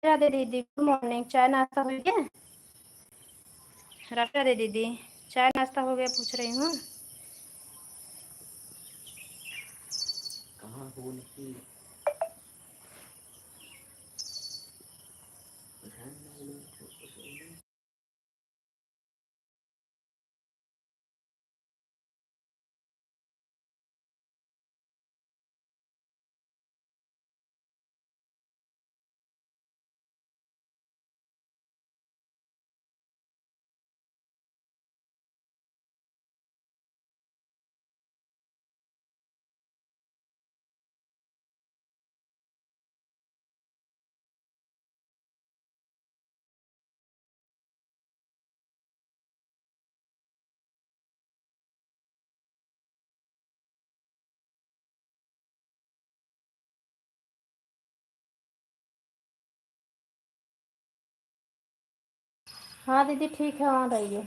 राधे दीदी, good morning. चाय नाश्ता हो गया? राधे राधे दीदी, चाय नाश्ता हो गया पूछ रही हूँ। कहाँ हो निकी? हाँ दीदी ठीक है, वहाँ रहिए।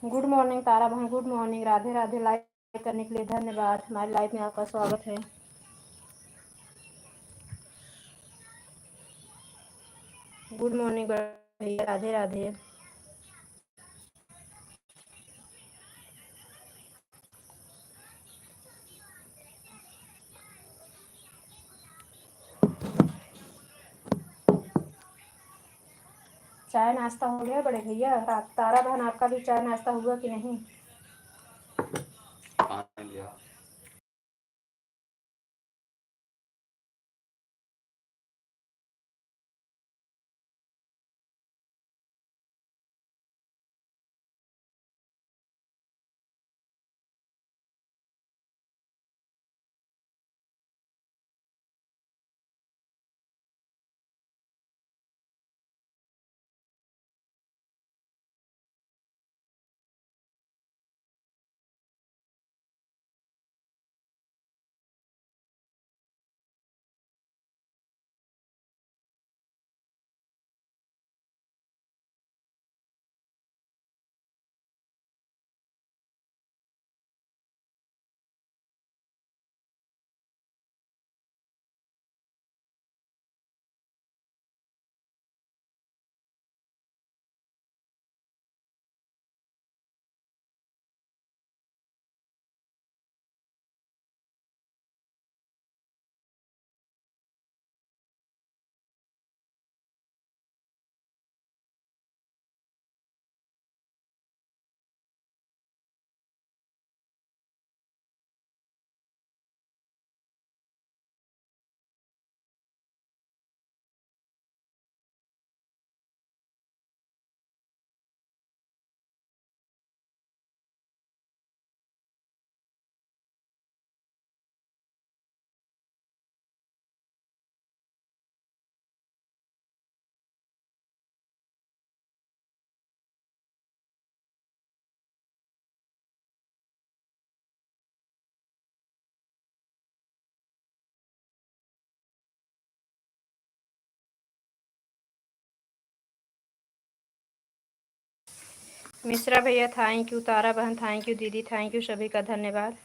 गुड मॉर्निंग तारा बहन, good morning, Radhe Radhe. Like करने के लिए धन्यवाद। हमारी लाइफ में आपका स्वागत है। गुड मॉर्निंग भैया, राधे राधे। चाय नाश्ता हो गया बड़े भैया? तारा बहन, आपका भी चाय नाश्ता हुआ कि नहीं? मिश्रा भैया थैंक यू, तारा बहन थैंक यू, दीदी थैंक यू, सभी का धन्यवाद।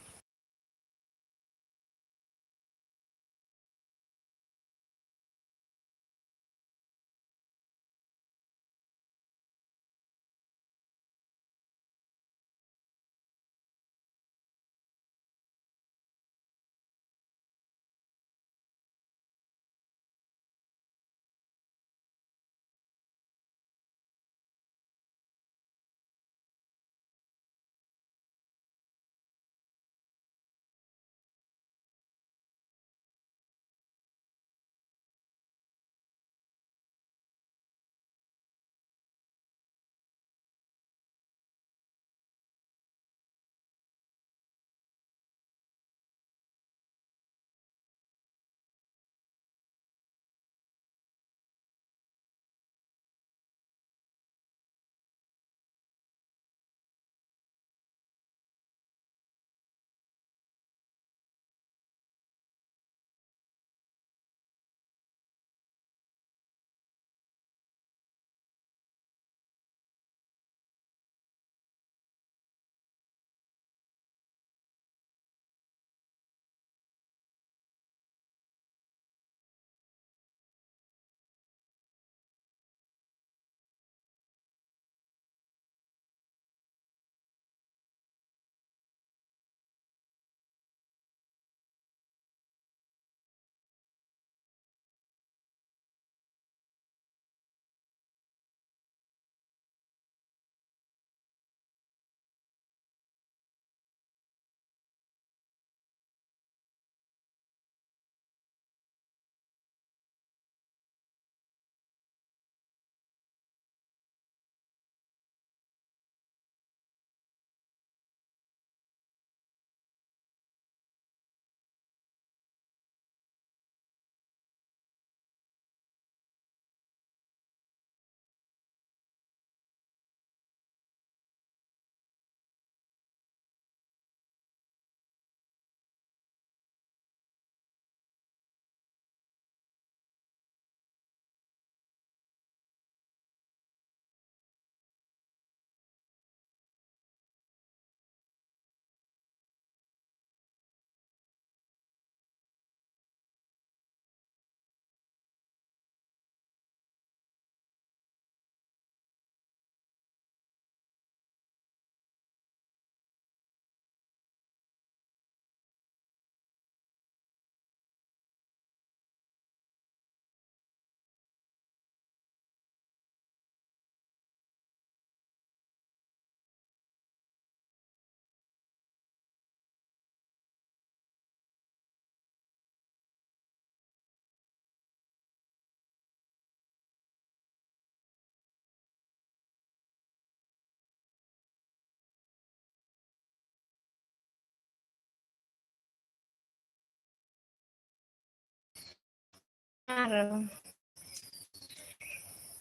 आ रहो।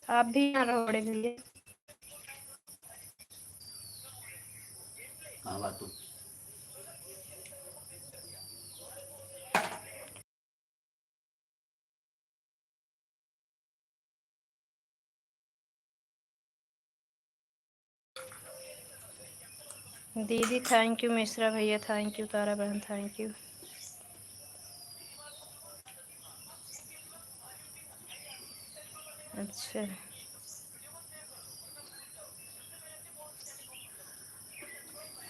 आप भी आ रहो बड़े भैया। हाँ बात तो दीदी थैंक यू, मिश्रा भैया थैंक यू, तारा बहन थैंक यू। अच्छा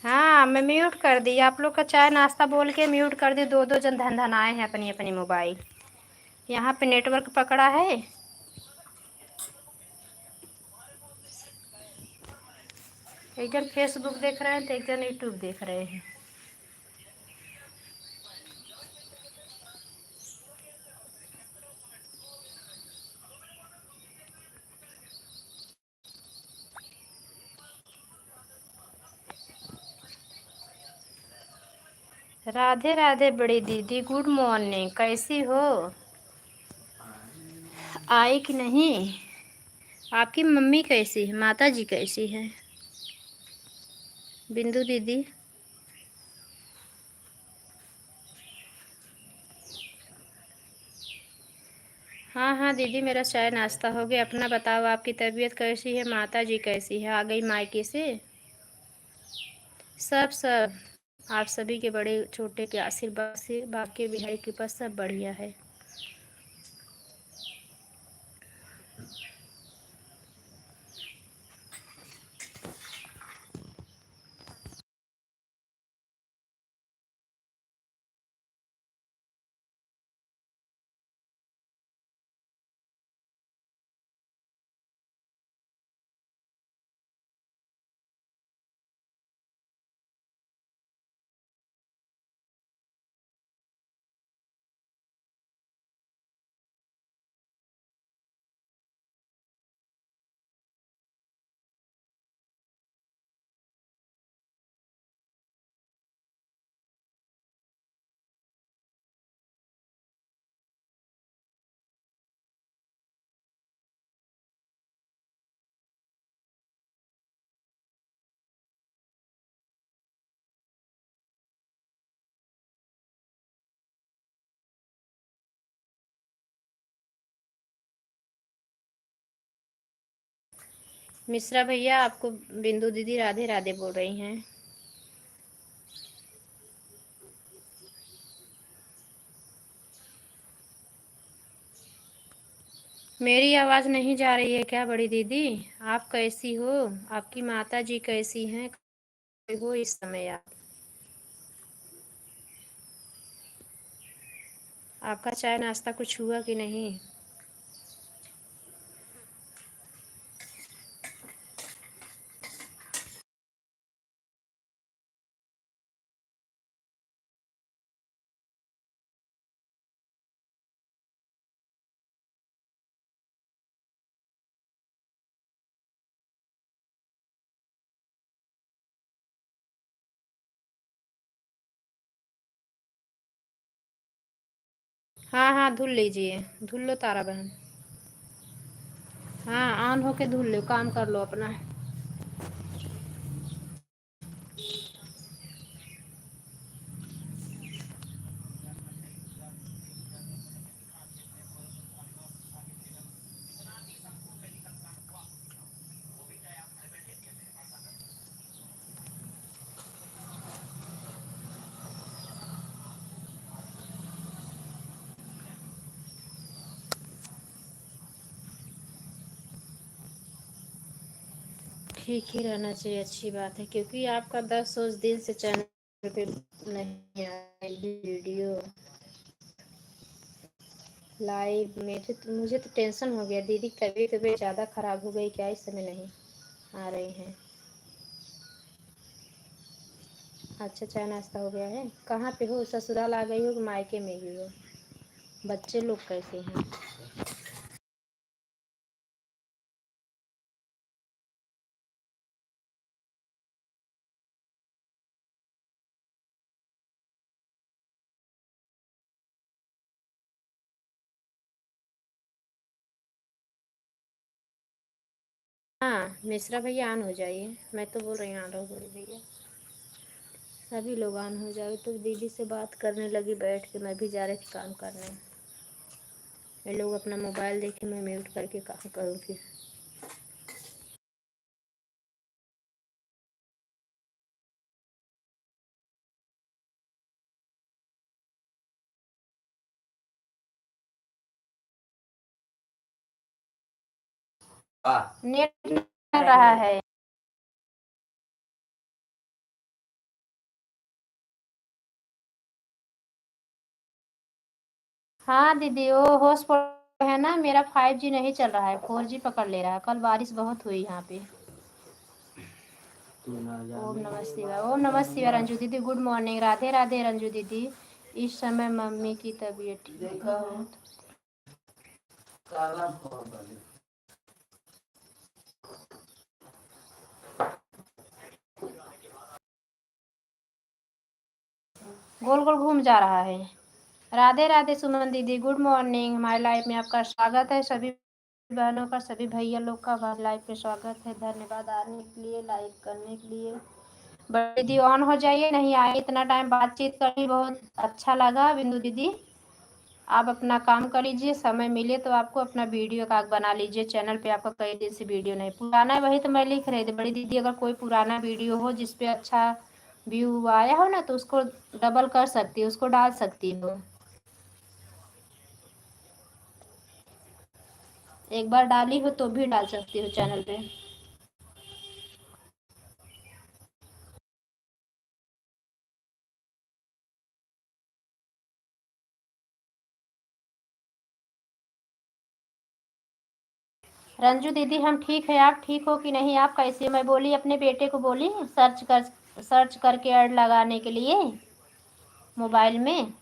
हाँ, मैं म्यूट कर दी। आप लोग का चाय नाश्ता बोल के म्यूट कर दी। दो दो जन धन धन आए हैं अपनी अपनी मोबाइल। यहाँ पे नेटवर्क पकड़ा है। एक जन फेसबुक देख रहे हैं तो एक जन यूट्यूब देख रहे हैं। राधे राधे बड़ी दीदी, गुड मॉर्निंग, कैसी हो? आई कि नहीं? आपकी मम्मी कैसी है? माता जी कैसी है? बिंदु दीदी। हाँ हाँ दीदी, मेरा चाय नाश्ता हो गया। अपना बताओ, आपकी तबीयत कैसी है? माता जी कैसी है? आ गई मायके से? सब सब आप सभी के बड़े छोटे के आशीर्वाद से बाकी बिहारी के पास सब बढ़िया है। मिश्रा भैया, आपको बिंदु दीदी राधे राधे बोल रही हैं। मेरी आवाज़ नहीं जा रही है क्या बड़ी दीदी? आप कैसी हो? आपकी माता जी कैसी हैं? कैसे हो इस समय आप? आपका चाय नाश्ता कुछ हुआ कि नहीं? हाँ हाँ, धुल लीजिए, धुल लो तारा बहन। हाँ, ऑन होके धुल लो, काम कर लो अपना। ठीक ही रहना चाहिए, अच्छी बात है, क्योंकि आपका 10 दिन से चैनल पे नहीं आया वीडियो लाइव में। मुझे तो टेंशन हो गया दीदी, तबीयत ज़्यादा खराब हो गई क्या? इस समय नहीं आ रही हैं। अच्छा, चाय नाश्ता हो गया है? कहाँ पे हो? ससुराल आ गई हो कि मायके में ही हो? बच्चे लोग कैसे हैं? हाँ मिश्रा भैया ऑन हो जाइए, मैं तो बोल रही हूँ ऑन रहो बोल भैया, सभी लोग ऑन हो जाए। तो दीदी से बात करने लगी बैठ के, मैं भी जा रही थी काम करने। ये लोग अपना मोबाइल देखे, मैं म्यूट करके काम करूँ फिर। नेट चल रहा है। हाँ दीदी, वो हॉटस्पॉट है ना, मेरा 5G नहीं चल रहा है, 4G पकड़ ले रहा है। कल बारिश बहुत हुई यहाँ पे। ओम नमः शिवाय, ओम नमः शिवाय। रंजू दीदी गुड मॉर्निंग। राधे राधे रंजू दीदी। इस समय मम्मी की तबीयत ठीक है। गोल गोल घूम जा रहा है। राधे राधे सुमन दीदी गुड मॉर्निंग। हमारी लाइफ में आपका स्वागत है। सभी बहनों का, सभी भैया लोग का हमारी लाइफ में स्वागत है। धन्यवाद आने के लिए, लाइक करने के लिए। बड़ी दीदी ऑन हो जाइए, नहीं आए इतना टाइम बातचीत करी, बहुत अच्छा लगा। बिंदु दीदी आप अपना काम कर लीजिए, समय मिले तो आपको अपना वीडियो का बना लीजिए। चैनल पे आपका कई दिन से वीडियो नहीं, पुराना है वही तो मैं लिख रही थी। बड़ी दीदी अगर कोई पुराना वीडियो हो जिसपे अच्छा व्यू आया हो ना, तो उसको डबल कर सकती है, उसको डाल सकती हो। एक बार डाली हो तो भी डाल सकती हो चैनल पे। रंजू दीदी हम ठीक है, आप ठीक हो कि नहीं, आप कैसे? मैं बोली अपने बेटे को, बोली सर्च करके ऐड लगाने के लिए मोबाइल में।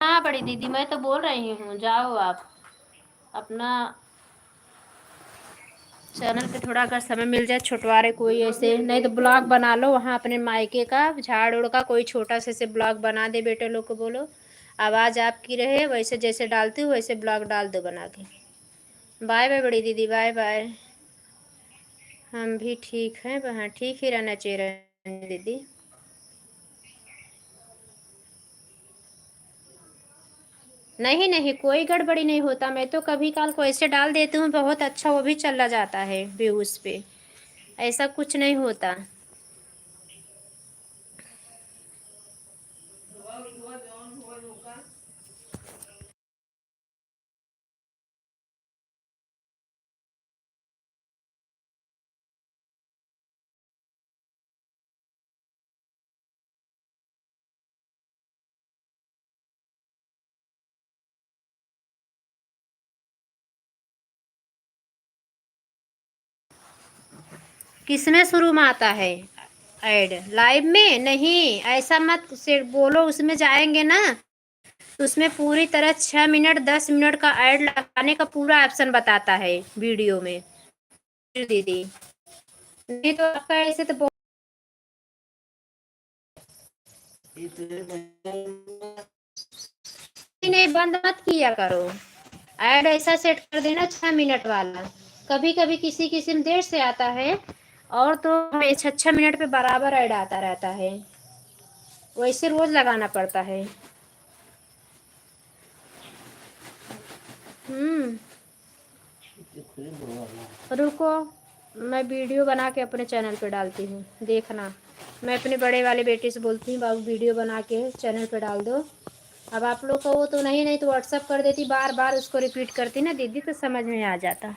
हाँ बड़ी दीदी मैं तो बोल रही हूँ, जाओ आप अपना चैनल पे थोड़ा अगर समय मिल जाए, छुटवारे कोई ऐसे, नहीं तो ब्लॉग बना लो वहाँ अपने मायके का, झाड़ उड़ का कोई छोटा से ब्लॉग बना दे। बेटे लोग को बोलो आवाज़ आपकी रहे, वैसे जैसे डालती हूँ वैसे ब्लॉग डाल दो बना के। बाय बाय बड़ी दीदी, बाय बाय। हम भी ठीक हैं, हाँ ठीक ही रहना चाहिए दीदी। नहीं नहीं कोई गड़बड़ी नहीं होता, मैं तो कभी काल को ऐसे डाल देती हूँ, बहुत अच्छा वो भी चला जाता है व्यूज़ पे, ऐसा कुछ नहीं होता। किसमें शुरू में आता है ऐड? लाइव में नहीं, ऐसा मत से बोलो। उसमें जाएंगे ना तो उसमें पूरी तरह 6 मिनट 10 मिनट का ऐड लगाने का पूरा ऑप्शन बताता है वीडियो में दीदी। नहीं तो आपका ऐसे तो नहीं नहीं, बंद मत किया करो। ऐड ऐसा सेट कर देना 6 मिनट वाला। कभी कभी किसी किस्म देर से आता है, और तो हमें 6 6 मिनट पे बराबर ऐड आता रहता है। वैसे रोज लगाना पड़ता है। हम्म। रुको, मैं वीडियो बना के अपने चैनल पे डालती हूँ, देखना। मैं अपने बड़े वाले बेटे से बोलती हूँ, बाबू वीडियो बना के चैनल पे डाल दो। अब आप लोग को वो तो नहीं, नहीं तो व्हाट्सअप कर देती, बार बार उसको रिपीट करती ना दीदी, तो समझ में आ जाता।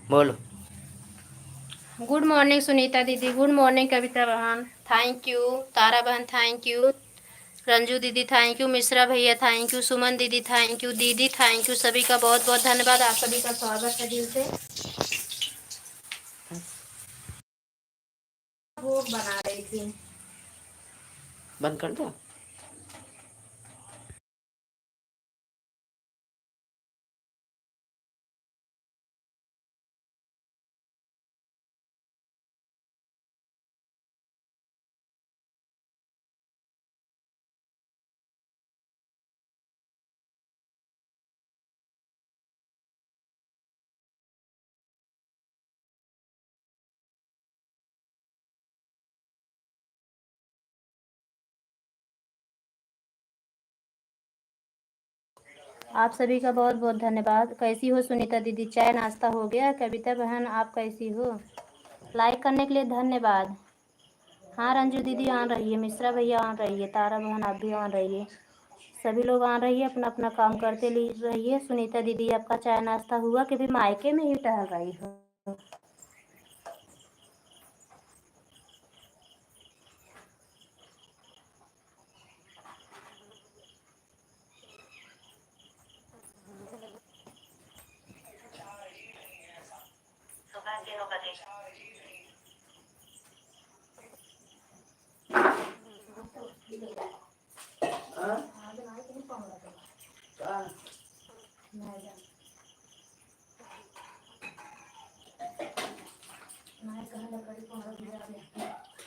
बोलो। गुड मॉर्निंग सुनीता दीदी, गुड मॉर्निंग कविता बहन, थैंक यू। तारा बहन थैंक यू, रंजू दीदी थैंक यू, मिश्रा भैया थैंक यू, सुमन दीदी थैंक यू, दीदी थैंक यू, सभी का बहुत बहुत धन्यवाद। आप सभी का स्वागत है दिल से। भोग बना रही थी। बंद कर दो। आप सभी का बहुत बहुत धन्यवाद। कैसी हो सुनीता दीदी, चाय नाश्ता हो गया? कविता बहन आप कैसी हो? लाइक करने के लिए धन्यवाद। हाँ रंजू दीदी ऑन रही है, मिश्रा भैया ऑन रही है, तारा बहन आप भी ऑन रही है, सभी लोग ऑन रही है, अपना अपना काम करते रहिए। सुनीता दीदी आपका चाय नाश्ता हुआ कि भी मायके में ही टहल रही हो?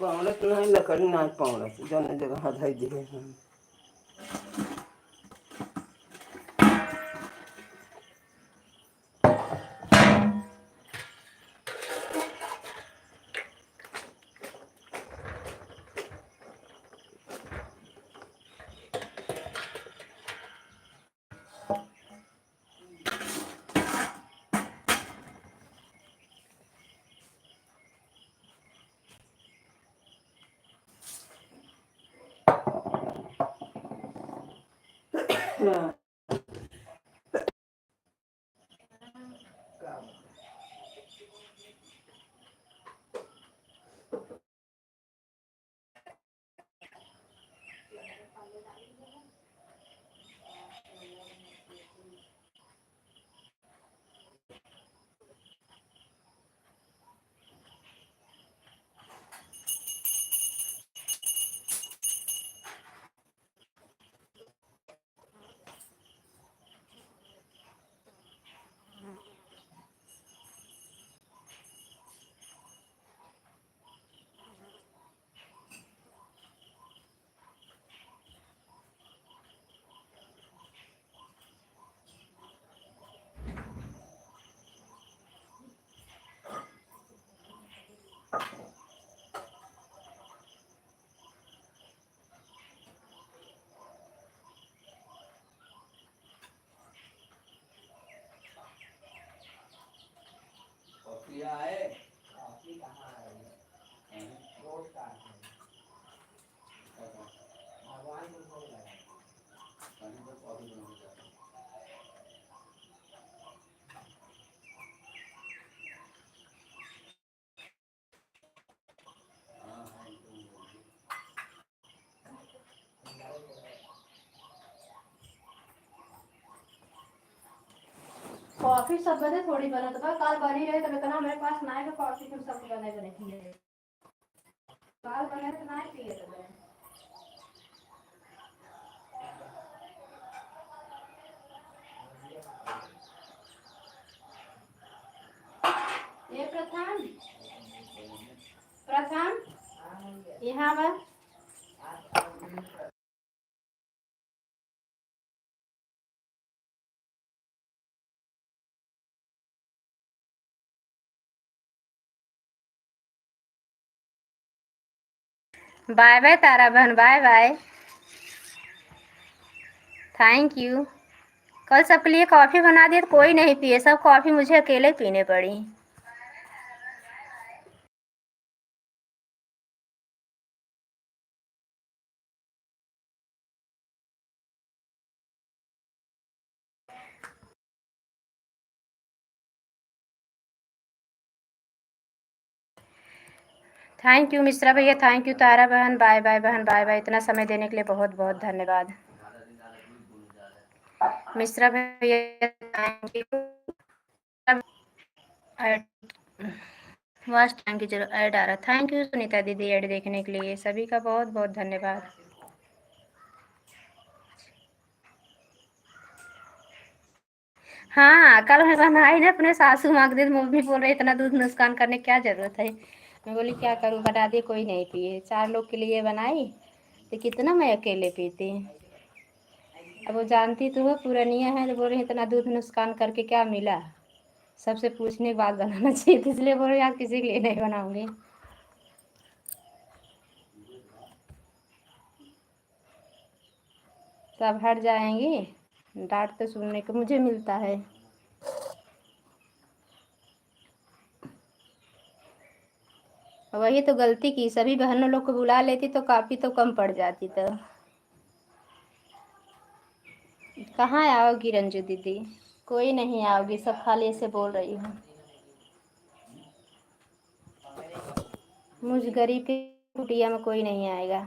पौड़त नहीं लकड़ी ना पौड़त जौन जगह धई दिए हम। कॉफी सब बने थोड़ी बना तो काल बनी रहे तो इतना मेरे पास ना है कॉफी तुम सब बने बने पिए काल बने तो ना पिए तो ये प्रथम प्रथम यहाँ पर बाय बाय तारा बहन, बाय बाय, थैंक यू। कल सबके लिए कॉफ़ी बना दिए तो कोई नहीं पिए, सब कॉफ़ी मुझे अकेले पीने पड़ी। थैंक यू मिश्रा भैया, थैंक यू तारा बहन, बाय बाय बहन, बाय बाय। इतना समय देने के लिए बहुत बहुत धन्यवाद। मिश्रा भैया थैंक यू। वॉच टाइम की जरूर ऐड आ रहा। थैंक यू सुनीता दीदी ऐड देखने के लिए, सभी का बहुत बहुत धन्यवाद। हाँ, कल मैं बनाई ना अपने सासू माँ के दिन, मम्मी बोल रही इतना दूध नुकसान करने की क्या जरूरत है। मैं बोली क्या करूँ, बना दी, कोई नहीं पिए। 4 लोग के लिए बनाई तो कितना मैं अकेले पीती। अब वो जानती तो हो पुरानिया है, तो बोल रही इतना दूध नुकसान करके क्या मिला। सबसे पूछने के बाद बनाना चाहिए था, इसलिए बोल रही आज किसी के लिए नहीं बनाऊंगी। सब हट जाएंगी, डांट तो सुनने को मुझे मिलता है। वही तो गलती की, सभी बहनों लोग को बुला लेती तो काफ़ी तो कम पड़ जाती। तो कहाँ आओगी रंजू दीदी, कोई नहीं आओगी, सब खाली ऐसे बोल रही हूँ। मुझ गरीब की कुटिया में कोई नहीं आएगा।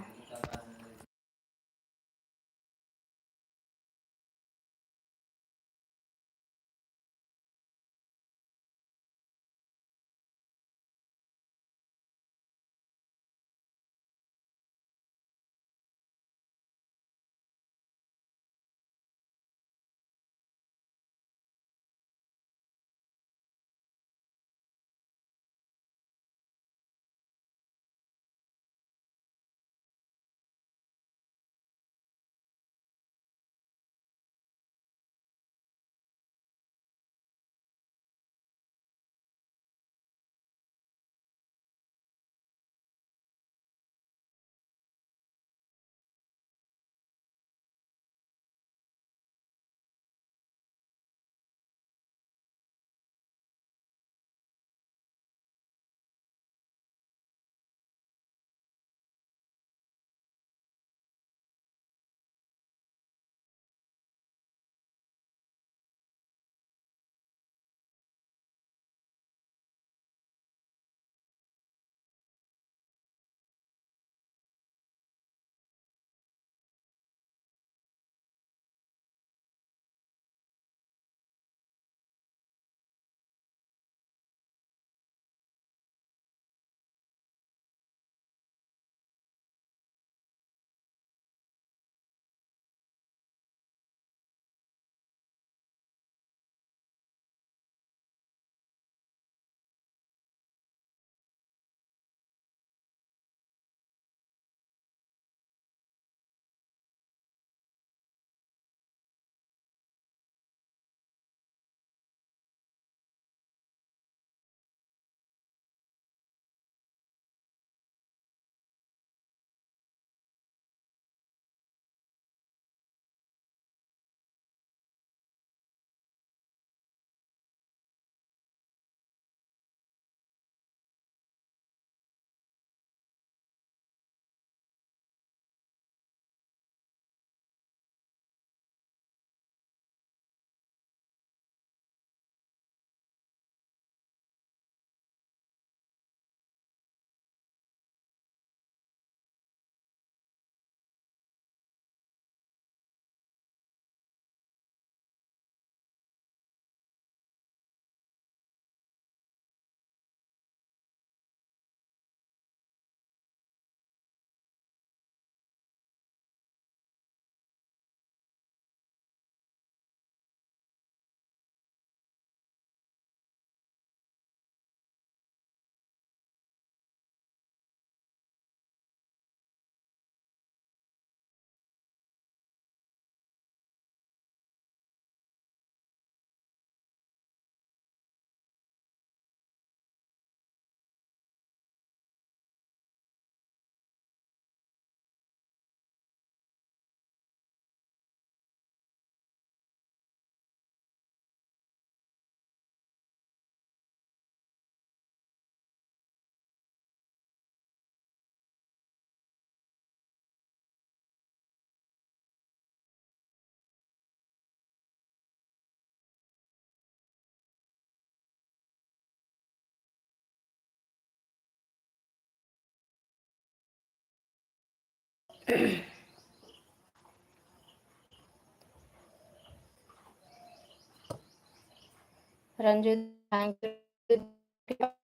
Ranju thank you.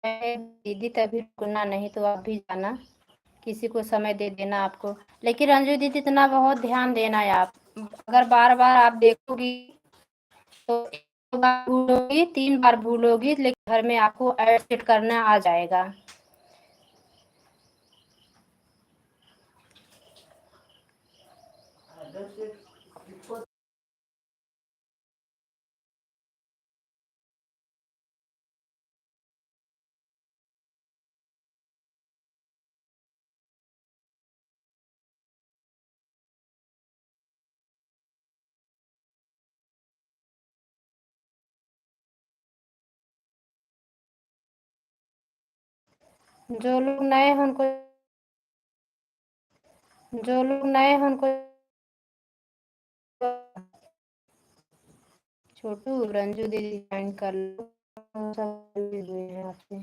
दीदी तभी रुकना, नहीं तो आप भी जाना, किसी को समय दे देना आपको। लेकिन रंजू दीदी इतना बहुत ध्यान देना है आप, अगर बार बार आप देखोगी तो एक बार भूलोगी, 3 बार भूलोगी, लेकिन घर में आपको ऐड सेट करना आ जाएगा। जो लोग नए हैं उनको छोटू रंजू दीदी ज्वाइन कर लो, सब हुए हैं आपसे।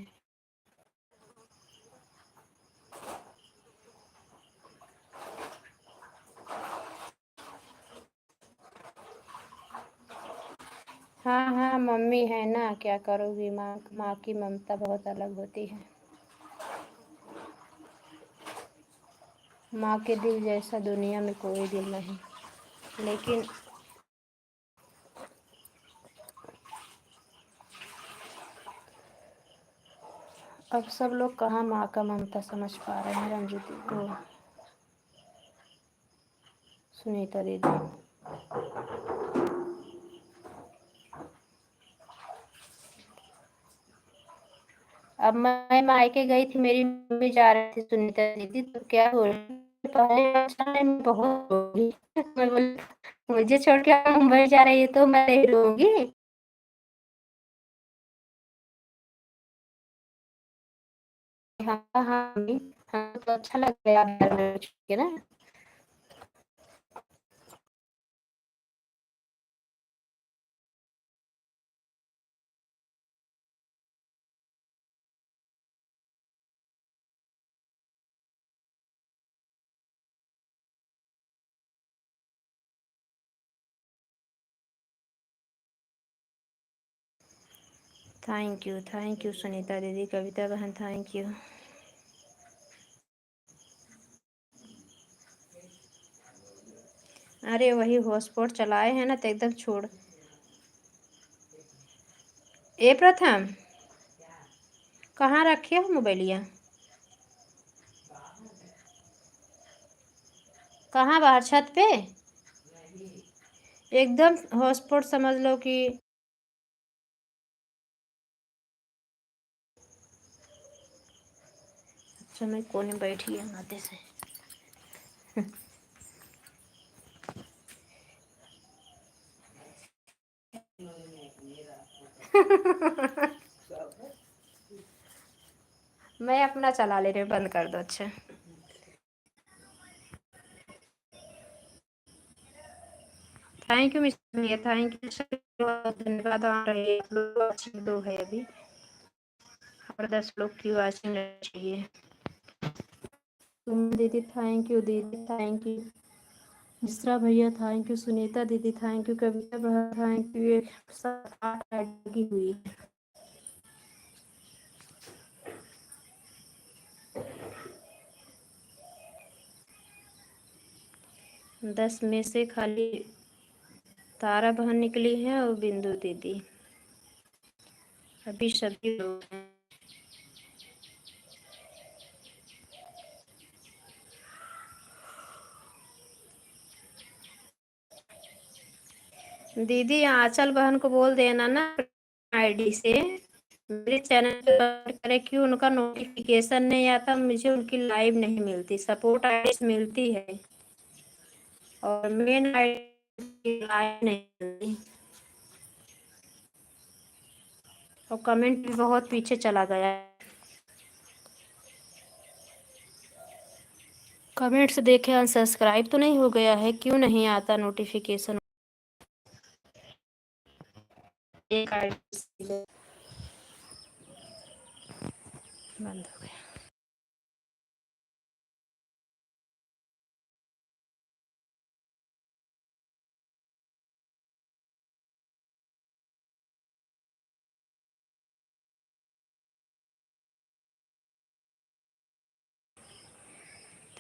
हाँ हाँ, मम्मी है ना, क्या करोगी, माँ की ममता बहुत अलग होती है। माँ के दिल जैसा दुनिया में कोई दिल नहीं। लेकिन अब सब लोग कहाँ माँ का ममता समझ पा रहे हैं रंजू दी को, सुनीता दीदी। अब मैं मायके गई थी, मेरी मम्मी जा रही थी सुनीता दीदी, तो क्या हो पहले अच्छा नहीं, मैं बहुत रोगी। मैं बोली मुझे छोड़ के आप मुंबई जा रही है तो मैं नहीं रोऊंगी। हाँ हाँ मम्मी, हाँ तो अच्छा लग गया घर में छोड़ के ना। थैंक यू सुनीता दीदी, कविता बहन थैंक यू। अरे वही हॉटस्पॉट चलाए हैं ना तो एकदम छोड़। ए प्रथम, कहाँ रखे हो मोबाइलिया? कहाँ, बाहर छत पे? एकदम हॉटस्पॉट समझ लो कि अच्छा मैं कोने बैठी है माते से। मैं अपना चला ले रही हूँ, बंद कर दो। अच्छा थैंक यू मिस्टर भैया, थैंक यू, धन्यवाद। आ रही है आप लोग, अच्छी लोग है अभी, और 10 लोग की वाचिंग चाहिए। तुम दीदी थैंक यू, दीदी थैंक यू, मिश्रा भैया थैंक यू, सुनीता दीदी थैंक यू, कविता बहन थैंक यू। एक 7-8 लगी हुई है। 10 में से खाली तारा बहन निकली है और बिंदु दीदी, अभी सभी लोग हैं। दीदी आंचल बहन को बोल देना ना आईडी से मेरे चैनल पे करे, क्यों उनका नोटिफिकेशन नहीं आता, मुझे उनकी लाइव नहीं मिलती, सपोर्ट आईडी से मिलती है और मेन आईडी लाइव नहीं मिलती, और कमेंट भी बहुत पीछे चला गया है। कमेंट्स देखे अनसब्सक्राइब तो नहीं हो गया है, क्यों नहीं आता नोटिफिकेशन? एक आईडी बंद हो गया।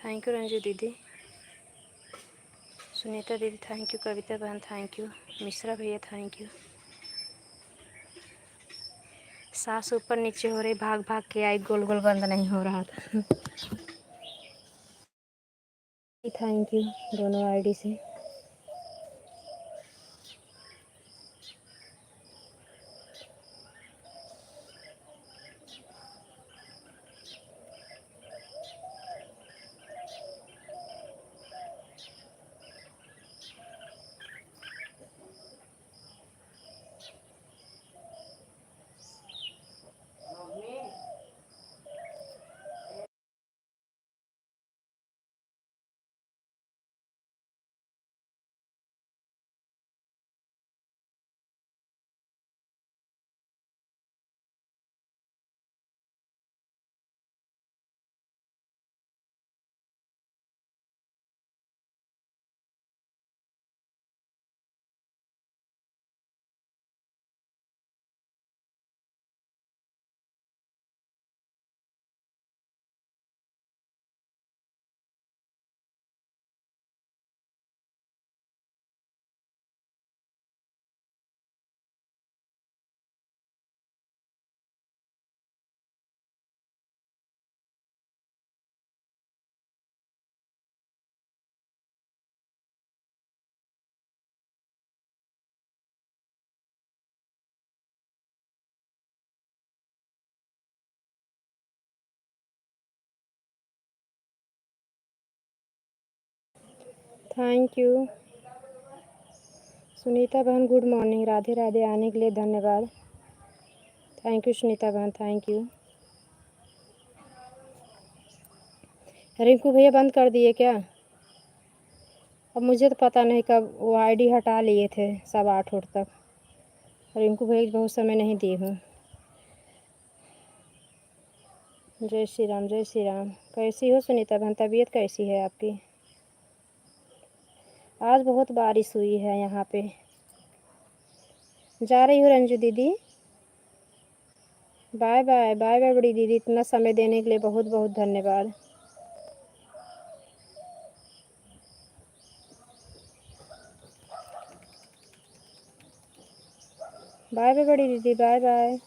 थैंक यू रंजू दीदी, सुनीता दीदी थैंक यू, कविता बहन थैंक यू, मिश्रा भैया थैंक यू। सास ऊपर नीचे हो रही, भाग भाग के आई, गोल गोल बंद नहीं हो रहा था। थैंक यू दोनों आईडी से। थैंक यू सुनीता बहन, गुड मॉर्निंग, राधे राधे, आने के लिए धन्यवाद। थैंक यू सुनीता बहन, थैंक यू। रिंकू भैया बंद कर दिए क्या? अब मुझे तो पता नहीं, कब वो आईडी हटा लिए थे 8:15 तक। रिंकू भैया बहुत समय नहीं दिए हूँ। जय श्री राम, जय श्री राम। कैसी हो सुनीता बहन, तबीयत कैसी है आपकी? आज बहुत बारिश हुई है यहाँ पे। जा रही हूँ रंजू दीदी, बाय बाय, बाय बाय बड़ी दीदी, इतना समय देने के लिए बहुत बहुत धन्यवाद। बाय बाय बड़ी दीदी, बाय बाय।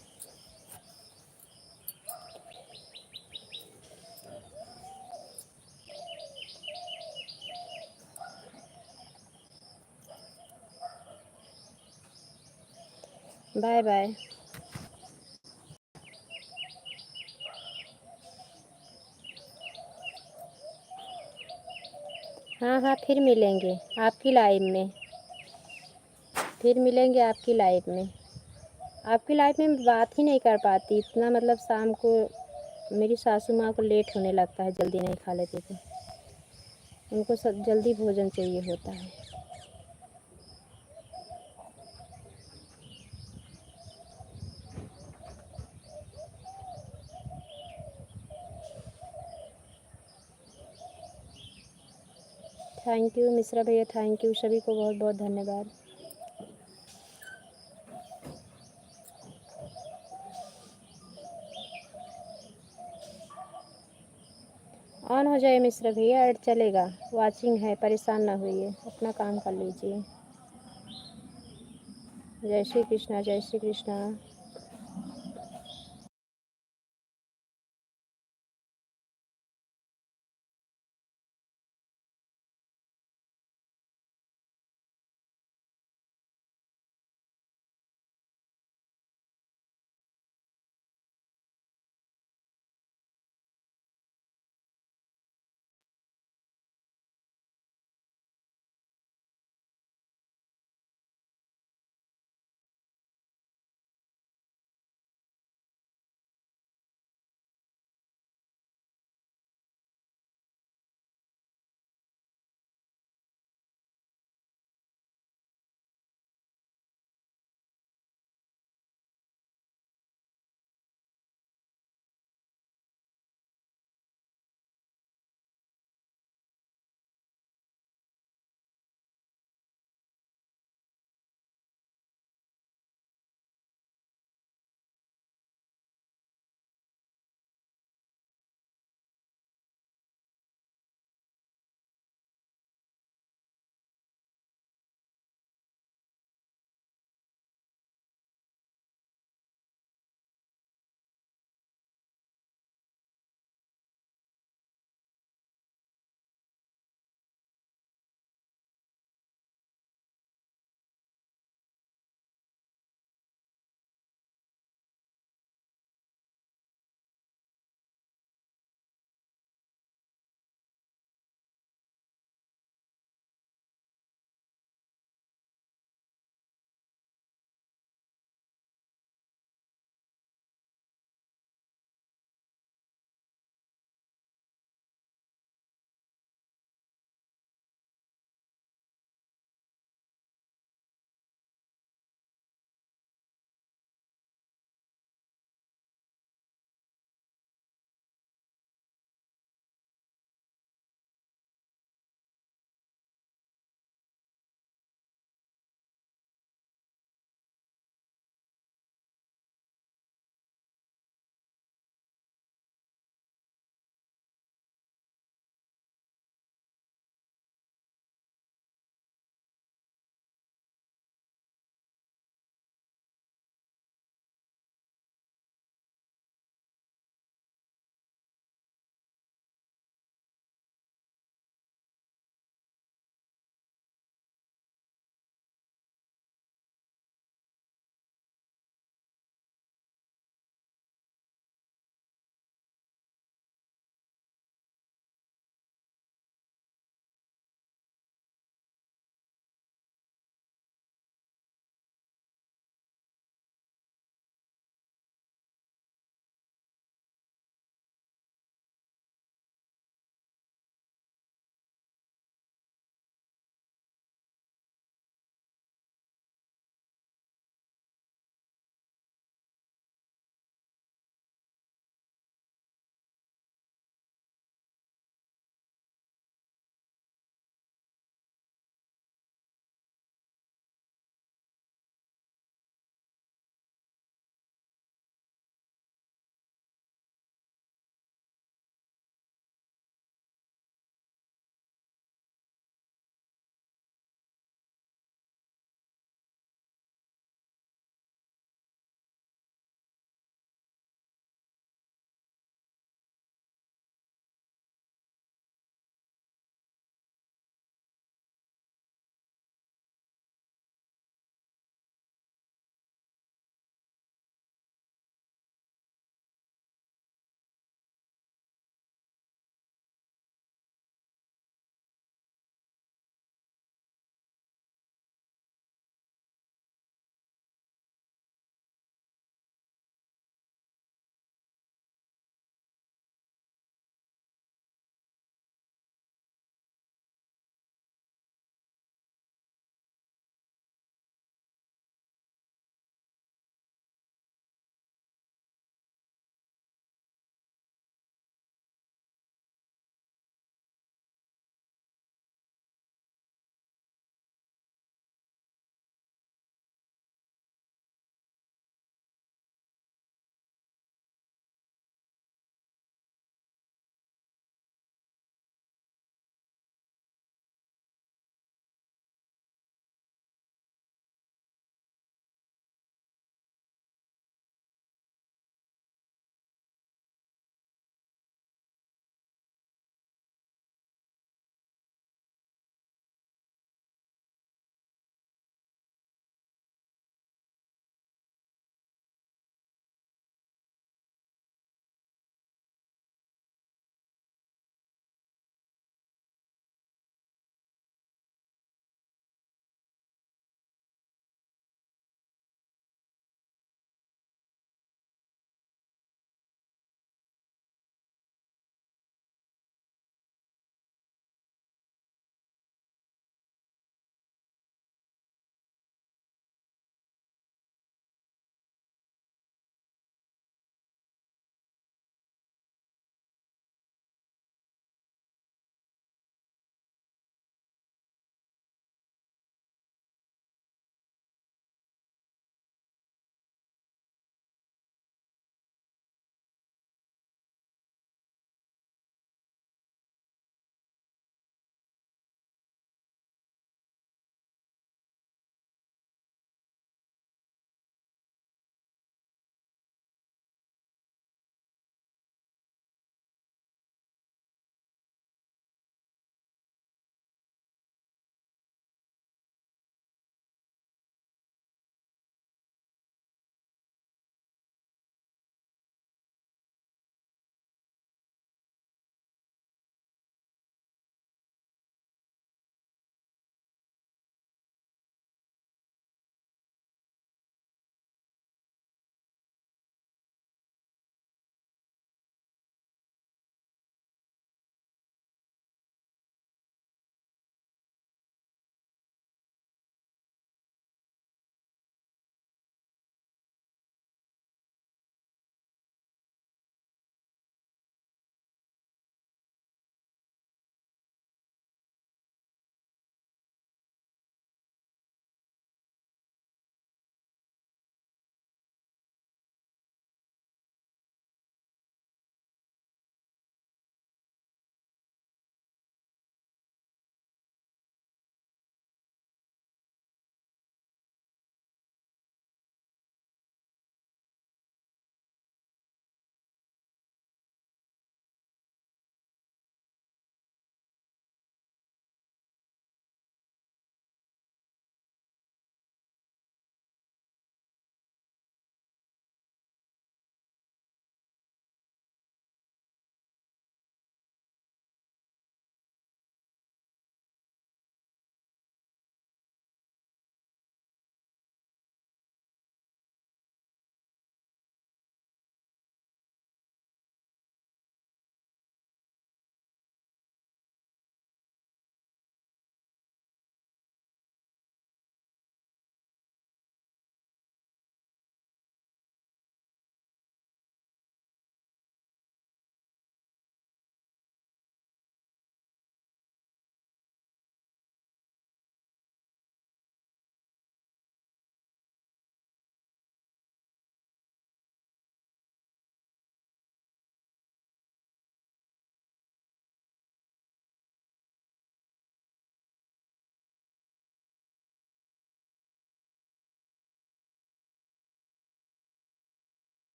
Bye bye. हाँ हाँ, फिर मिलेंगे आपकी लाइव में, फिर मिलेंगे आपकी लाइव में। आपकी लाइफ में मैं बात ही नहीं कर पाती इतना, मतलब शाम को मेरी सासू माँ को लेट होने लगता है, जल्दी नहीं खा लेते थे, उनको सब जल्दी भोजन चाहिए होता है। थैंक यू मिश्रा भैया, थैंक यू, सभी को बहुत बहुत धन्यवाद। ऑन हो जाए मिश्रा भैया, ऐड चलेगा, वाचिंग है, परेशान ना होइए, अपना काम कर लीजिए। जय श्री कृष्णा, जय श्री कृष्णा।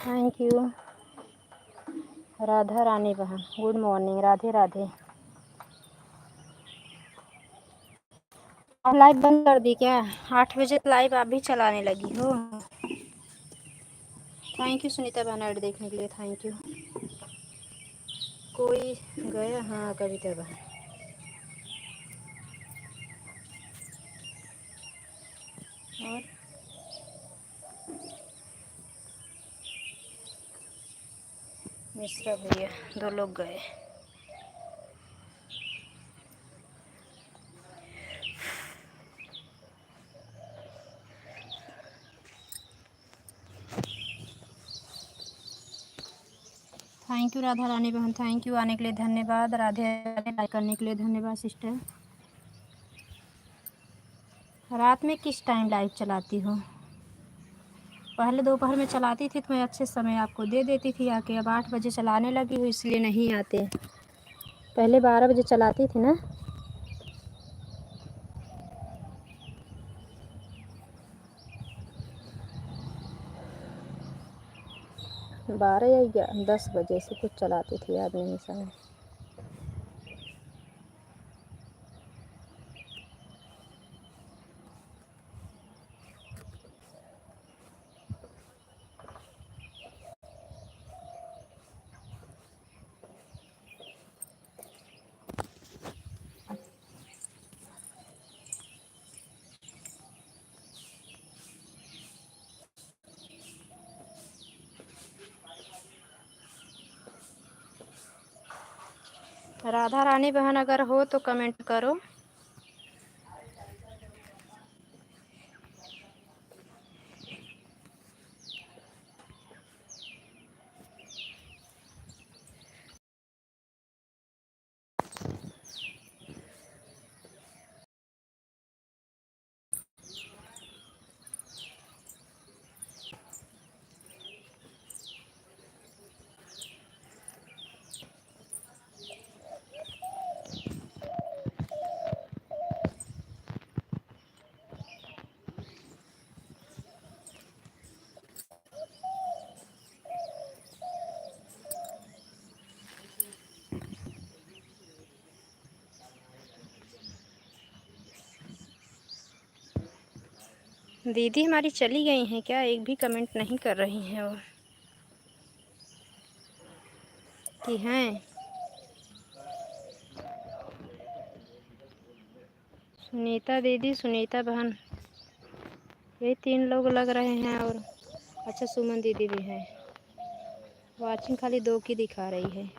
Thank you. राधा रानी बहन गुड मॉर्निंग, राधे राधे। आप लाइव बंद कर दी क्या? 8 बजे लाइव आप भी चलाने लगी हो? थैंक यू सुनीता बहन ऐड देखने के लिए, थैंक यू। कोई गया? हाँ कविता बहन। और मिश्रा भैया 2 लोग गए। थैंक यू राधा रानी बहन, थैंक यू आने के लिए धन्यवाद। राधे राधे लाइक करने के लिए धन्यवाद सिस्टर। रात में किस टाइम लाइव चलाती हो? पहले दोपहर में चलाती थी तो मैं अच्छे समय आपको दे देती थी आके। अब 8 बजे चलाने लगी हूँ इसलिए नहीं आते। पहले 12 बजे चलाती थी ना। 12 या 10 बजे से कुछ चलाती थी, याद नहीं समय। राधा रानी बहन अगर हो तो कमेंट करो। दीदी हमारी चली गई हैं क्या? एक भी कमेंट नहीं कर रही हैं वो कि हैं। सुनीता दीदी, सुनीता बहन, यही 3 लोग लग रहे हैं। और अच्छा सुमन दीदी भी हैं। वाचिंग खाली 2 की दिखा रही है।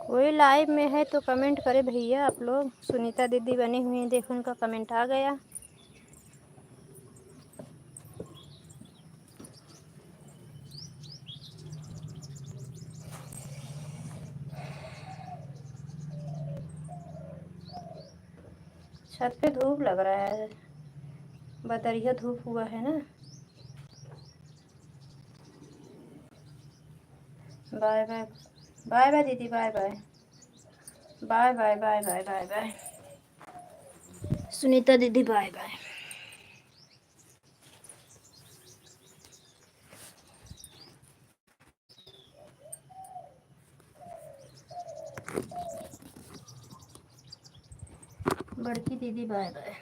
कोई लाइव में है तो कमेंट करे भैया आप लोग। सुनीता दीदी बनी हुई हैं, देखो उनका कमेंट आ गया। छत पे धूप लग रहा है, बदरिया धूप हुआ है ना। बाय बाय, बाय बाय दीदी, bye bye. Bye bye bye bye bye bye. Sunita दीदी बाय बाय। बड़की दीदी bye bye.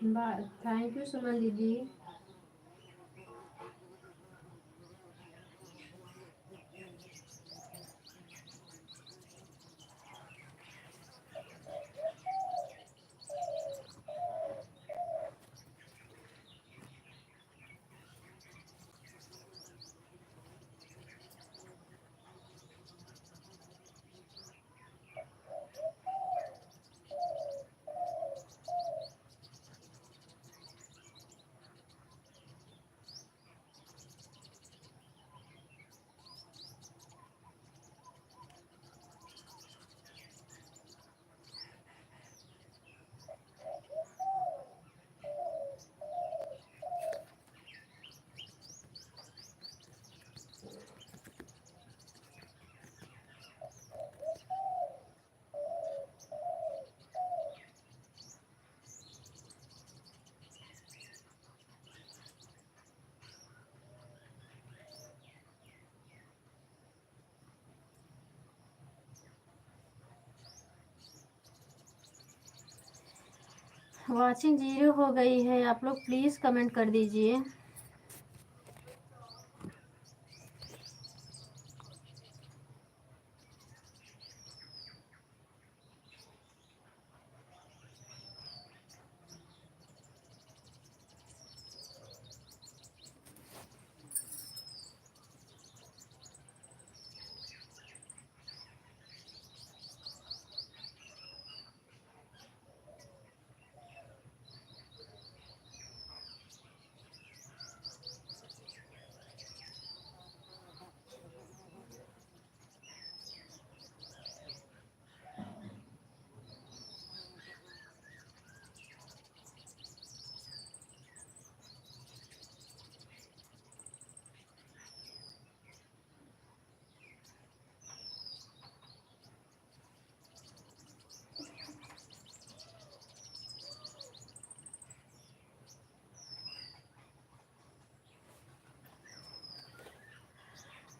Bye. Thank you Suman दीदी। वॉचिंग 0 हो गई है, आप लोग प्लीज़ कमेंट कर दीजिए।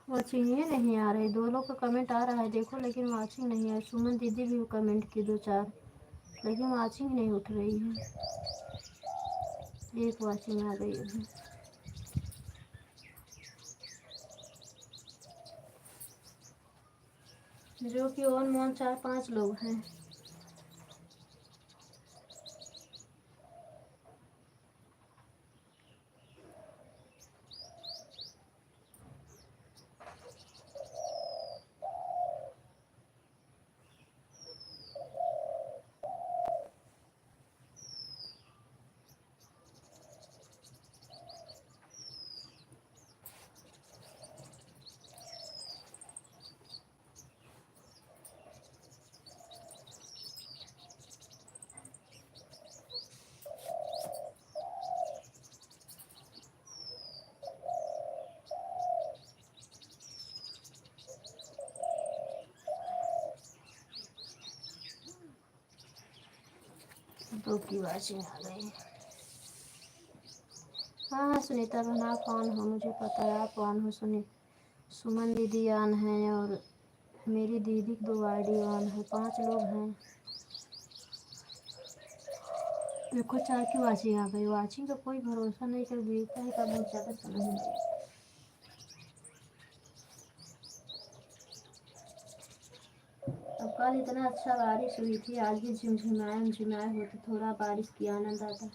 वॉचिंग ही नहीं आ रही। 2 लोग का कमेंट आ रहा है देखो, लेकिन वॉचिंग नहीं है। सुमन दीदी भी कमेंट की 2-4, लेकिन वॉचिंग नहीं उठ रही है। एक वॉचिंग आ गई अभी। जो कि ऑन मोन 4-5 लोग हैं। ओके वाचिंग आ गई। हाँ हाँ सुनीता बहन आप ऑन हो, मुझे पता है आप ऑन हो। सुमन दीदी ऑन है और मेरी दीदी की 2 आईडी ऑन है, 5 लोग हैं। देखो 4 की वाचिंग आ गई। वाचिंग का कोई भरोसा नहीं, कर देता है कब बहुत ज़्यादा समझ नहीं आता। अब कल इतना अच्छा बारिश हुई थी, आज भी झिमझिमाए होते, थोड़ा बारिश की आनंद आता।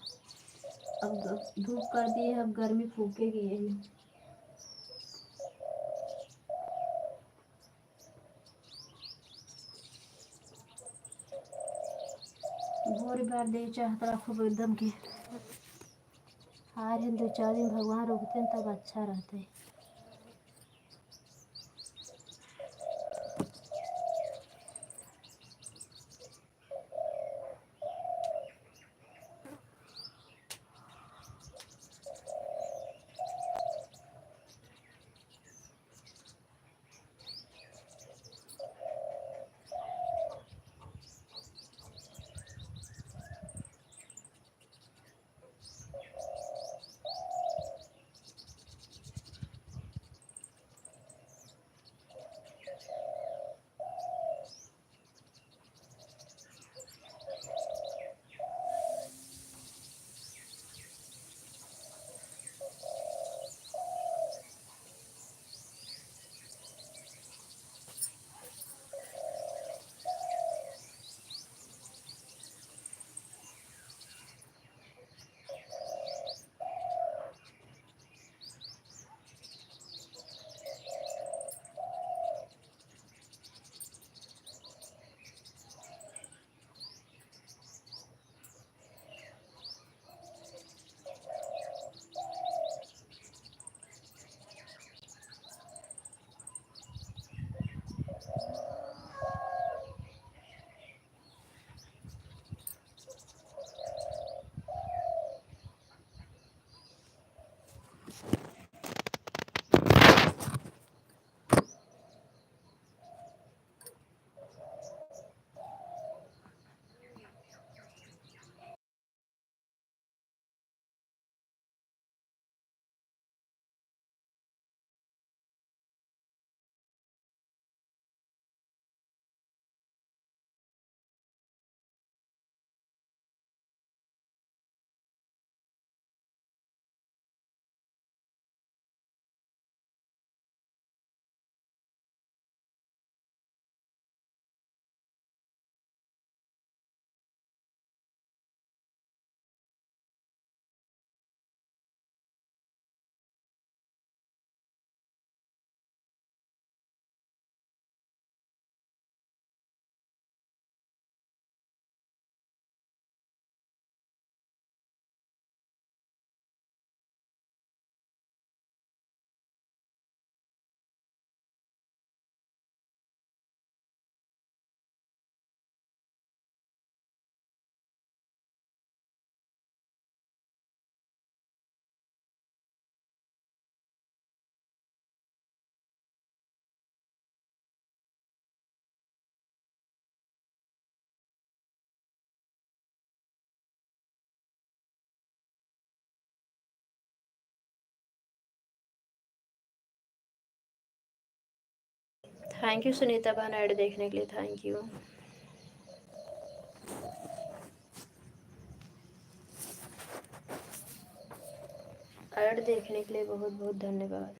अब धूप कर दी है, अब गर्मी फूकेगी यही। भोर बार दे चाहता खूब एकदम की आ रहे 2-4 दिन भगवान रोकते हैं तब अच्छा रहता है। थैंक यू सुनीता बहन ऐड देखने के लिए, थैंक यू। ऐड देखने के लिए बहुत बहुत धन्यवाद।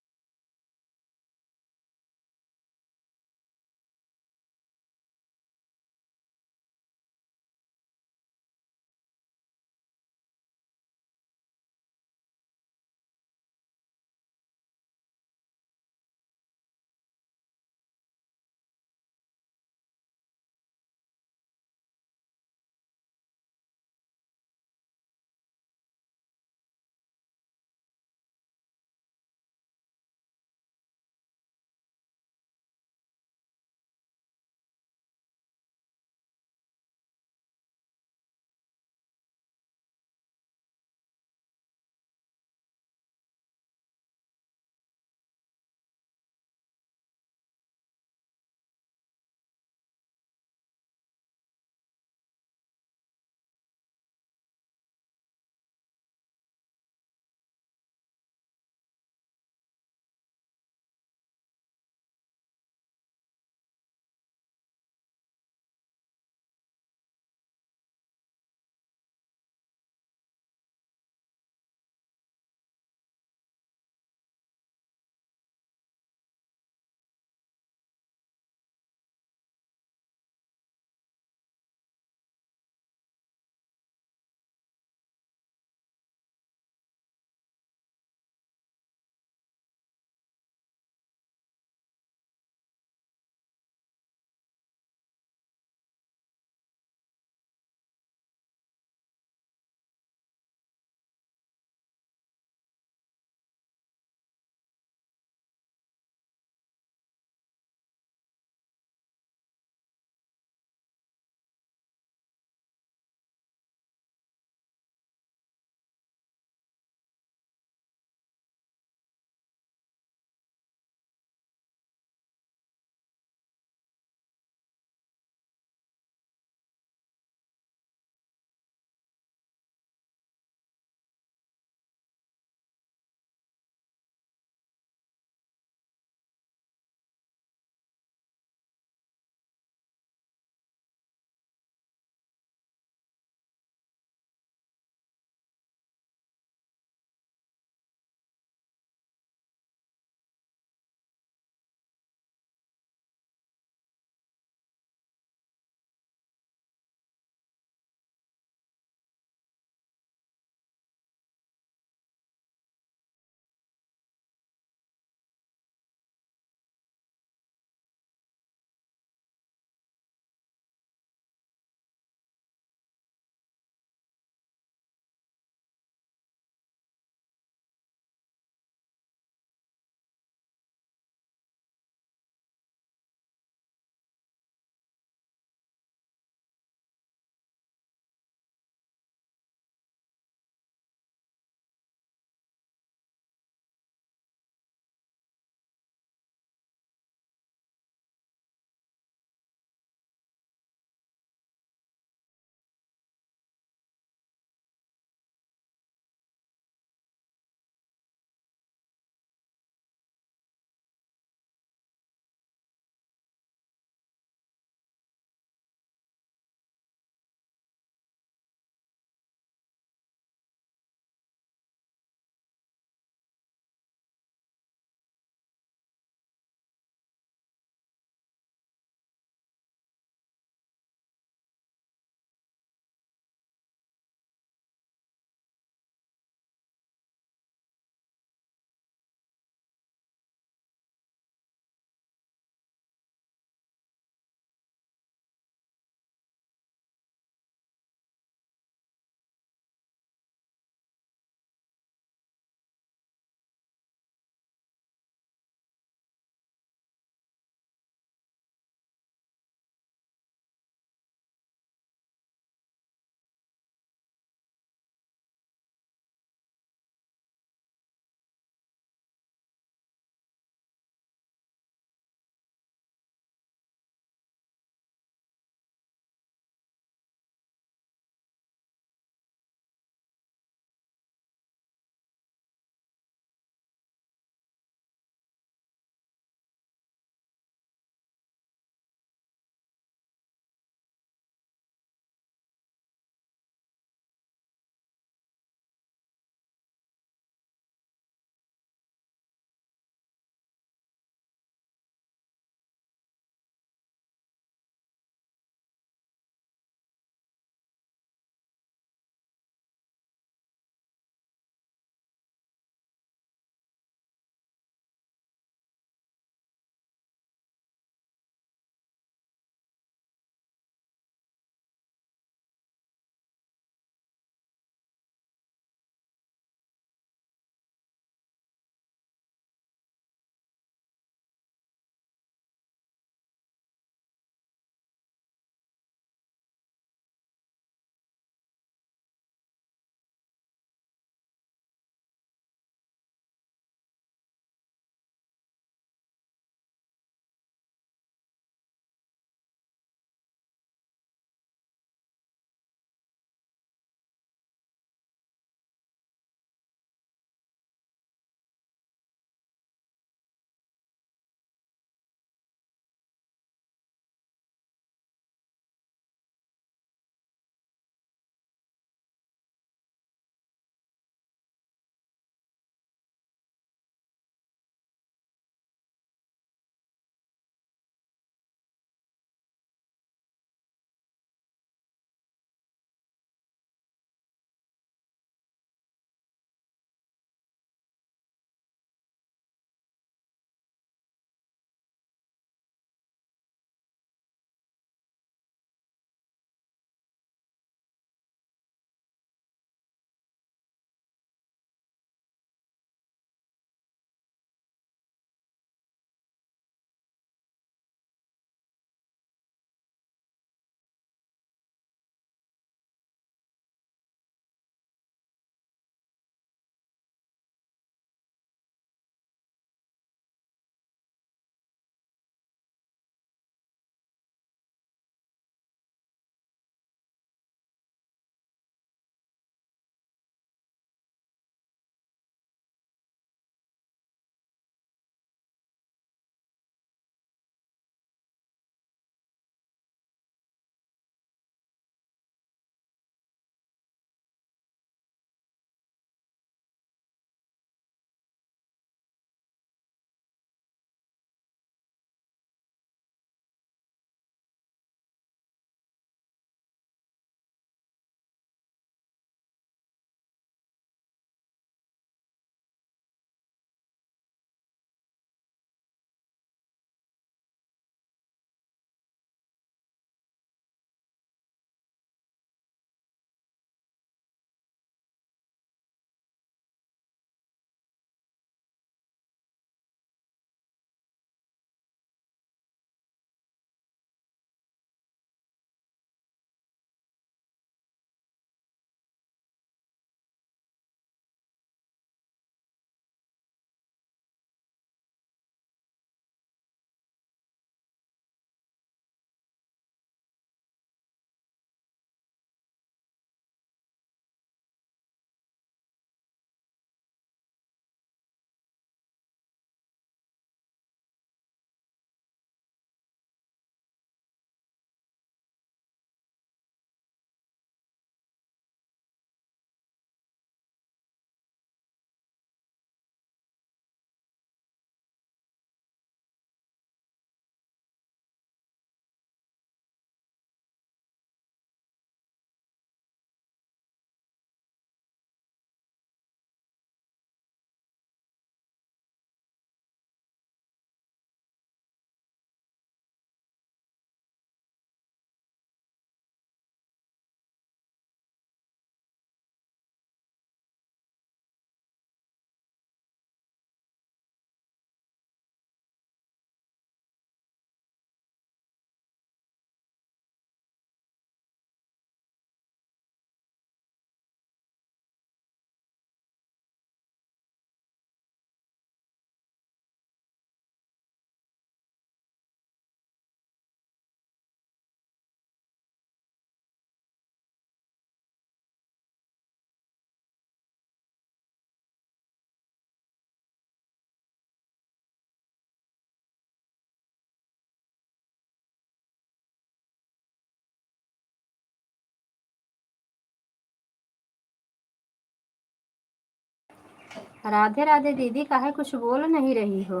राधे राधे दीदी, काहे कुछ बोल नहीं रही हो?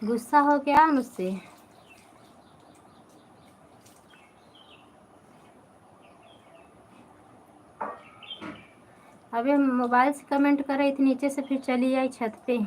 गुस्सा हो क्या मुझसे? अबे मोबाइल से कमेंट कर रही थी नीचे से, फिर चली आई छत पे।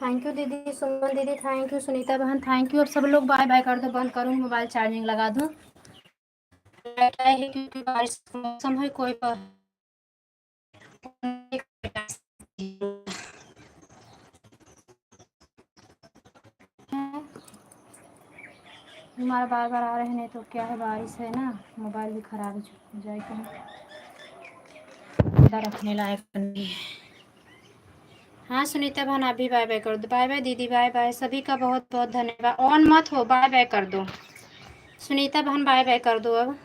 थैंक यू दीदी, सुमन दीदी थैंक यू, सुनीता बहन थैंक यू। अब सब लोग बाय बाय कर दो, बंद करूँ, मोबाइल चार्जिंग लगा दूँ। क्योंकि बारिश का मौसम है, कोई हमारा बार बार आ रहे हैं, नहीं तो क्या है, बारिश है ना, मोबाइल भी खराब हो जाए, कहीं अंदर रखने लायक नहीं है। हाँ सुनीता बहन, आप भी बाय बाय कर दो। बाय बाय दीदी, बाय बाय, सभी का बहुत बहुत धन्यवाद। ऑन मत हो, बाय बाय कर दो। सुनीता बहन बाय बाय कर दो अब।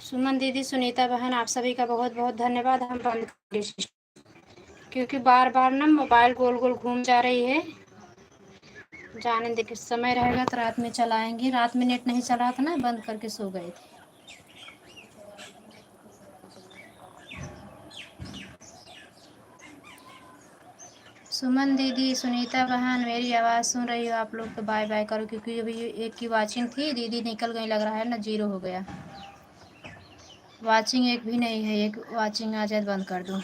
सुमन दीदी, सुनीता बहन, आप सभी का बहुत बहुत धन्यवाद। हम बंद कर दें, क्योंकि बार बार ना मोबाइल गोल गोल घूम जा रही है। जाने दे, किस समय रहेगा तो रात में चलाएंगे। रात में नेट नहीं चला था ना, बंद करके सो गए थे। सुमन दीदी, सुनीता बहन, मेरी आवाज़ सुन रही हो आप लोग तो बाय बाय करो, क्योंकि अभी एक की वाचिंग थी, दीदी निकल गई लग रहा है ना, 0 हो गया। वाचिंग एक भी नहीं है, एक वाचिंग आ जाए बंद कर दो।